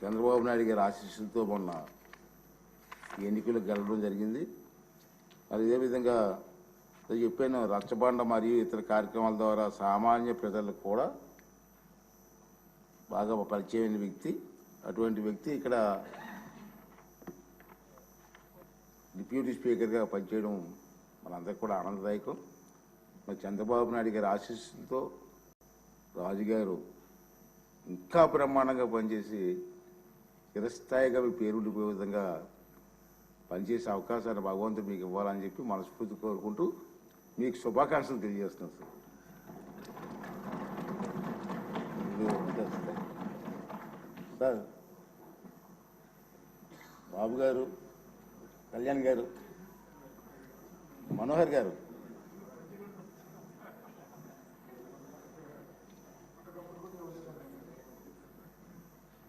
చంద్రబాబు నాయుడు గారి ఆశీస్సులతో మొన్న ఎన్నికలు గెలవడం జరిగింది. అదేవిధంగా చెప్పాను, రచ్చబండ మరియు ఇతర కార్యక్రమాల ద్వారా సామాన్య ప్రజలకు కూడా బాగా పరిచయమైన వ్యక్తి. అటువంటి వ్యక్తి ఇక్కడ డిప్యూటీ స్పీకర్గా పనిచేయడం మనందరికీ కూడా ఆనందదాయకం. మరి చంద్రబాబు నాయుడు గారి ఆశీస్సులతో రాజుగారు ఇంకా బ్రహ్మాండంగా పనిచేసి చిరస్థాయిగా మీ పేరుండిపోయే విధంగా పనిచేసే అవకాశాన్ని భగవంతుడు మీకు ఇవ్వాలని చెప్పి మనస్ఫూర్తి కోరుకుంటూ మీకు శుభాకాంక్షలు తెలియజేస్తున్నాను సార్. బాబు గారు, కళ్యాణ్ గారు, మనోహర్ గారు